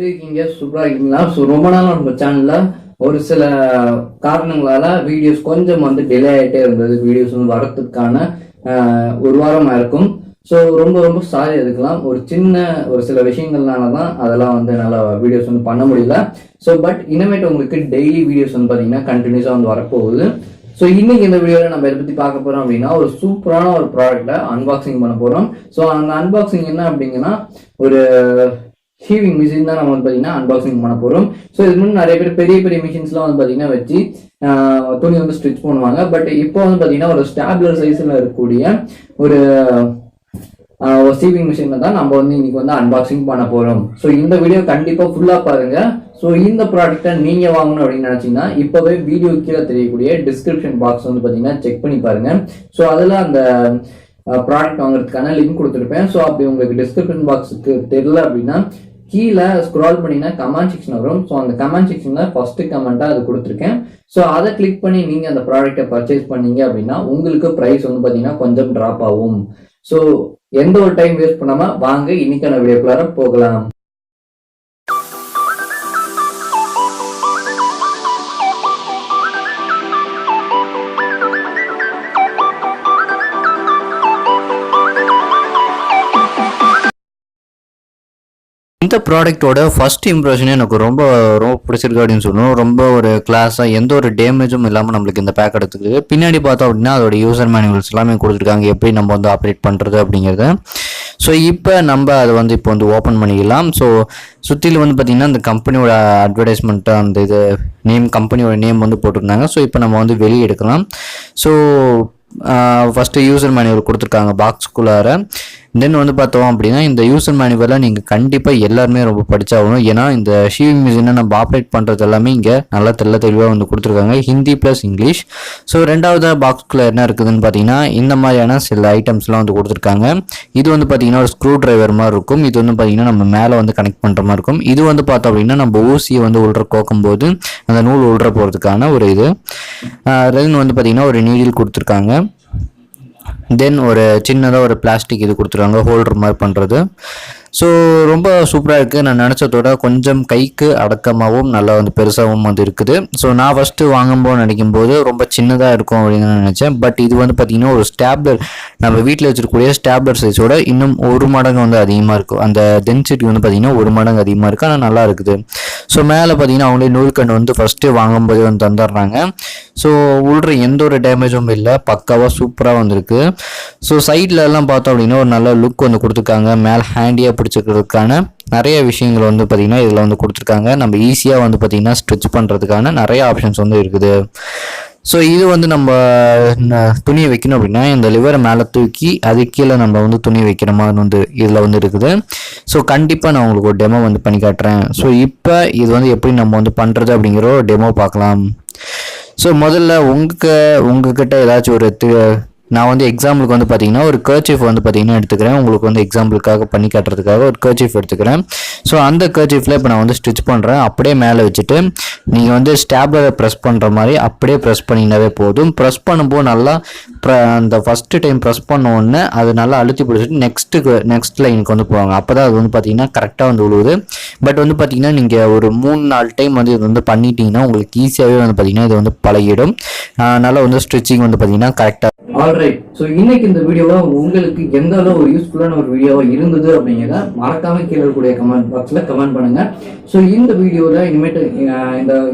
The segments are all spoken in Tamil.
எப்படி இருக்கீங்க? சூப்பரா இருக்கீங்களா? ஸோ ரொம்ப நாள் நம்ம சேனல்ல ஒரு சில காரணங்களால வீடியோஸ் கொஞ்சம் டிலே ஆகிட்டே இருந்தது. வீடியோஸ் வரதுக்கான ஒரு வாரம் இருக்கும். ஸோ ரொம்ப ரொம்ப சாரி அதுக்கெல்லாம். ஒரு சில விஷயங்கள்னால தான் அதெல்லாம் என்னால் வீடியோஸ் பண்ண முடியல. ஸோ பட் இனிமேட்டு உங்களுக்கு டெய்லி வீடியோஸ் பார்த்தீங்கன்னா கண்டினியூஸாக வரப்போகுது. ஸோ இன்னைக்கு இந்த வீடியோவில் நம்ம எதை பற்றி பார்க்க போகிறோம் அப்படின்னா, ஒரு சூப்பரான ஒரு ப்ராடக்டை அன்பாக்சிங் பண்ண போகிறோம். ஸோ அந்த அன்பாக்சிங் என்ன அப்படிங்கன்னா, ஒரு ஹீவிங் மிஷின் தான் நம்ம பார்த்தீங்கன்னா அன்பாக்சிங் பண்ண போகிறோம். ஸோ இதுக்கு முன்னாடி நிறைய பேர் பெரிய பெரிய மிஷின்ஸ்லாம் பார்த்தீங்கன்னா வச்சு துணி ஸ்டிச் பண்ணுவாங்க. பட் இப்போ பார்த்தீங்கன்னா ஒரு ஸ்டாப்லர் சைஸில் இருக்கக்கூடிய ஒரு சீவிங் மிஷினை தான் நம்ம இன்னைக்கு அன்பாக்சிங் பண்ண போகிறோம். ஸோ இந்த வீடியோ கண்டிப்பாக ஃபுல்லாக பாருங்க. ஸோ இந்த ப்ராடக்டை நீங்கள் வாங்கணும் அப்படின்னு நினச்சிங்கன்னா இப்போவே வீடியோ கீழே தெரியக்கூடிய டிஸ்கிரிப்ஷன் பாக்ஸ் பார்த்தீங்கன்னா செக் பண்ணி பாருங்க. ஸோ அதில் அந்த ப்ராடக்ட் வாங்குறதுக்கான லிங்க் கொடுத்துருப்பேன். ஸோ அப்படி உங்களுக்கு டிஸ்கிரிப்ஷன் பாக்ஸுக்கு தெரியல அப்படின்னா கீழே ஸ்க்ரால் பண்ணிங்கன்னா கமெண்ட் செக்ஷன் வரும். ஸோ அந்த கமெண்ட் செக்ஷனில் ஃபர்ஸ்ட் கமெண்ட்டாக அது கொடுத்துருக்கேன். ஸோ அதை கிளிக் பண்ணி நீங்கள் அந்த ப்ராடக்டை பர்ச்சேஸ் பண்ணீங்க அப்படின்னா உங்களுக்கு ப்ரைஸ் பார்த்தீங்கன்னா கொஞ்சம் ட்ராப் ஆகும். ஸோ எந்த ஒரு டைம் வேஸ்ட் பண்ணாம வாங்க இன்னைக்கான வீடியோக்குள்ளார போகலாம். இந்த ப்ராடக்டோட ஃபர்ஸ்ட் இம்ப்ரெஷனே எனக்கு ரொம்ப ரொம்ப பிடிச்சிருக்கு அப்படின்னு சொல்லணும். ரொம்ப ஒரு கிளாஸாக எந்த ஒரு டேமேஜும் இல்லாமல் நம்மளுக்கு இந்த பேக் எடுத்துருக்கு. பின்னாடி பார்த்தோம் அப்படின்னா அதோட யூசர் மேனுவல்ஸ் எல்லாமே கொடுத்துருக்காங்க, எப்படி நம்ம ஆப்ரேட் பண்ணுறது அப்படிங்கிறத. ஸோ இப்போ நம்ம அதை இப்போ ஓப்பன் பண்ணிக்கலாம். ஸோ சுற்றிலும் பார்த்திங்கன்னா இந்த கம்பெனியோட அட்வர்டைஸ்மெண்ட்டு அந்த இது கம்பெனியோட நேம் போட்டிருந்தாங்க. ஸோ இப்போ நம்ம வெளியே எடுக்கலாம். ஸோ ஃபஸ்ட்டு யூசர் மேனுவல் கொடுத்துருக்காங்க பாக்ஸ்குள்ளார. தென் பார்த்தோம் அப்படின்னா இந்த யூசர் மேனுவலை நீங்கள் கண்டிப்பாக எல்லாருமே ரொம்ப படித்தாகணும். ஏன்னா இந்த ஷீவிங் மிஷினை நம்ம ஆப்ரேட் பண்ணுறது எல்லாமே இங்கே நல்லா தெளிவாக கொடுத்துருக்காங்க, ஹிந்தி ப்ளஸ் இங்கிலீஷ். ஸோ ரெண்டாவது பாக்ஸ்குள்ளே என்ன இருக்குதுன்னு பார்த்தீங்கன்னா இந்த மாதிரியான சில ஐட்டம்ஸ்லாம் கொடுத்துருக்காங்க. இது பார்த்தீங்கன்னா ஒரு ஸ்க்ரூ டிரைவர் மாதிரி இருக்கும். இது பார்த்தீங்கன்னா நம்ம மேலே கனெக்ட் பண்ணுற மாதிரி இருக்கும். இது பார்த்தோம் அப்படின்னா நம்ம ஊசியை உள்ற கோக்கும்போது அந்த நூல் உள்ற போகிறதுக்கான ஒரு இது. தென் பார்த்தீங்கன்னா ஒரு நீடில் கொடுத்துருக்காங்க. தென் ஒரு சின்னதாக ஒரு பிளாஸ்டிக் இது கொடுத்துருவாங்க ஹோல்டர் மாதிரி பண்ணுறது. ஸோ ரொம்ப சூப்பராக இருக்குது. நான் நினச்சதோட கொஞ்சம் கைக்கு அடக்கமாகவும் நல்லா பெருசாகவும் இருக்குது. ஸோ நான் ஃபஸ்ட்டு வாங்கும்போது நினைக்கும்போது ரொம்ப சின்னதாக இருக்கும் அப்படின்னு நான் நினச்சேன். பட் இது பார்த்திங்கன்னா ஒரு ஸ்டாப்லர், நம்ம வீட்டில் வச்சுருக்கக்கூடிய ஸ்டாப்லர் சைஸோட இன்னும் ஒரு மடங்கு அதிகமாக இருக்கும். அந்த டென்சிட்டி பார்த்திங்கன்னா ஒரு மடங்கு அதிகமாக இருக்குது. ஆனால் நல்லா இருக்குது. ஸோ மேலே பார்த்திங்கன்னா அவங்களே நூல்கண்டு ஃபஸ்ட்டு வாங்கும்போதே தந்துடுறாங்க. ஸோ உள்ற எந்த ஒரு டேமேஜும் இல்லை, பக்காவாக சூப்பராக வந்திருக்கு. ஸோ சைடில் எல்லாம் பார்த்தோம் அப்படின்னா ஒரு நல்ல லுக் கொடுத்துருக்காங்க. மேலே ஹேண்டியாக பிடிச்சிக்கிறதுக்கான நிறைய விஷயங்கள் பார்த்திங்கன்னா இதில் கொடுத்துருக்காங்க. நம்ம ஈஸியாக பார்த்திங்கன்னா ஸ்ட்ரிச் பண்ணுறதுக்கான நிறைய ஆப்ஷன்ஸ் இருக்குது. ஸோ இது நம்ம துணியை வைக்கணும் அப்படின்னா இந்த லிவரை மேலே தூக்கி அது கீழே நம்ம துணி வைக்கிற மாதிரி இதில் இருக்குது. ஸோ கண்டிப்பாக நான் உங்களுக்கு ஒரு டெமோ பண்ணி காட்டுறேன். ஸோ இப்போ இது எப்படி நம்ம பண்ணுறது அப்படிங்கிற ஒரு டெமோ பார்க்கலாம். ஸோ முதல்ல உங்ககிட்ட ஏதாச்சும் ஒரு நான் எக்ஸாம்பிளுக்கு பார்த்தீங்கன்னா ஒரு கர்ச்சீஃப் பார்த்தீங்கன்னா எடுத்துக்கிறேன். உங்களுக்கு எக்ஸாம்பிளுக்காக பண்ணி காட்டுறதுக்காக ஒரு கர்ச்சீஃப் எடுத்துக்கிறேன். ஸோ அந்த கர்ச்சீஃபில் இப்போ நான் ஸ்டிச் பண்ணுறேன். அப்படியே மேலே வச்சுட்டு நீங்கள் ஸ்டாப்லரை ப்ரெஸ் பண்ணுற மாதிரி அப்படியே ப்ரெஸ் பண்ணிங்கனாவே போதும். ப்ரெஸ் பண்ணும்போது நல்லா அந்த ஃபஸ்ட்டு டைம் ப்ரெஸ் பண்ண உடனே அது நல்லா அழுத்தி பிடிச்சிட்டு நெக்ஸ்ட் லைனுக்கு போவாங்க. அப்போ தான் அது பார்த்தீங்கன்னா கரெக்டாக விழுவுது. பட் பார்த்தீங்கன்னா நீங்கள் ஒரு 3-4 டைம் இது பண்ணிட்டீங்கன்னா உங்களுக்கு ஈஸியாகவே பார்த்தீங்கன்னா இது பழகிடும். நல்லா ஸ்டிச்சிங் பார்த்தீங்கன்னா கரெக்டாக. ஆல்ரைட். ஸோ இன்னைக்கு இந்த வீடியோவில் உங்களுக்கு எந்த அளவு ஒரு யூஸ்ஃபுல்லான ஒரு வீடியோவாக இருந்தது அப்படிங்கிறத மறக்காம கீழே இருக்கக்கூடிய கமெண்ட் பாக்ஸில் கமெண்ட் பண்ணுங்க. ஸோ இந்த வீடியோவில் இனிமேட்டு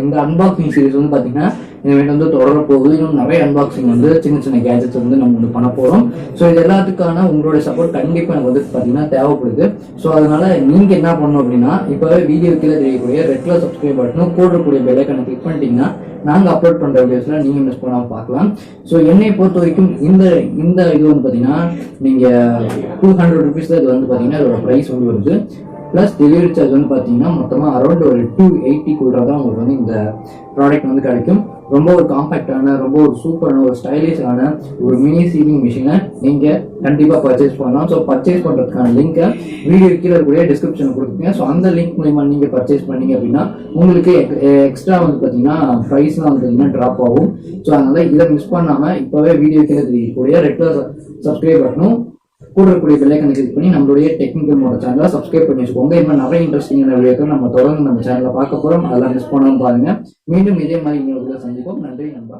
இந்த அன்பாக்சிங் சீரிஸ் பார்த்தீங்கன்னா இனிமேட்டு தொடர போகுது. இன்னும் நிறைய அன்பாக்சிங் சின்ன சின்ன கேஜெட்ஸ் நம்ம பண்ண போகிறோம். ஸோ இது எல்லாத்துக்கான உங்களுடைய சப்போர்ட் கண்டிப்பாக எனக்கு பார்த்தீங்கன்னா தேவைப்படுது. ஸோ அதனால நீங்கள் என்ன பண்ணணும் அப்படின்னா இப்போவே வீடியோ கீழே தெரியக்கூடிய ரெட் கலர் சப்ஸ்கிரைப் பட்டனும் போடக்கூடிய பெல் ஐக்கானை கிளிக் பண்ணிட்டீங்கன்னா நாங்கள் அப்லோட் பண்ணுற வீடியோஸ்லாம் நீங்கள் மிஸ் பண்ணாமல் பார்க்கலாம். ஸோ என்னை பொறுத்த வரைக்கும் இந்த இது பார்த்தீங்கன்னா நீங்கள் 200 rupees தான் இது பார்த்தீங்கன்னா இதோட ப்ரைஸ் வருது. ப்ளஸ் டெலிவரி சார்ஜ் பார்த்தீங்கன்னா மொத்தமாக அரௌண்ட் ஒரு 280 தான் உங்களுக்கு இந்த ப்ராடக்ட் கிடைக்கும். ரொம்ப ஒரு காம்பேக்டான ரொம்ப ஒரு சூப்பரான ஒரு ஸ்டைலிஷான ஒரு மினி சீவிங் மிஷினை நீங்கள் கண்டிப்பாக பர்ச்சேஸ் பண்ணலாம். ஸோ பர்ச்சேஸ் பண்ணுறதுக்கான லிங்கை வீடியோ கீழே இருக்கக்கூடிய டிஸ்கிரிப்ஷனில் கொடுத்துருக்கேன். ஸோ அந்த லிங்க் மூலிமா நீங்கள் பர்ச்சேஸ் பண்ணீங்க அப்படின்னா உங்களுக்கு எக்ஸ்ட்ரா பார்த்தீங்கன்னா ப்ரைஸ்லாம் பார்த்தீங்கன்னா ட்ராப் ஆகும். ஸோ அதனால் இதை மிஸ் பண்ணாமல் இப்போவே வீடியோ கீழே தெரியக்கூடிய ரெட் கலர் சப்ஸ்கிரைப் பட்டனும் கூட இருக்கக்கூடிய பெல்லைக்கனை கிளிக் பண்ணி நம்மளுடைய டெக்னிக்கல் மோட்டோ சேனலை சப்ஸ்கிரைப் பண்ணி வச்சுக்கோங்க. இன்னும் நிறைய இன்ட்ரெஸ்டிங்கான வீடியோக்கள் நம்ம தொடர்ந்து நம்ம சேனலில் பார்க்க போகிறோம். அதெல்லாம் மிஸ் பண்ணாமல் பாருங்க. மீண்டும் இதே மாதிரி இன்னொரு சந்திப்போம். நன்றி நண்பா.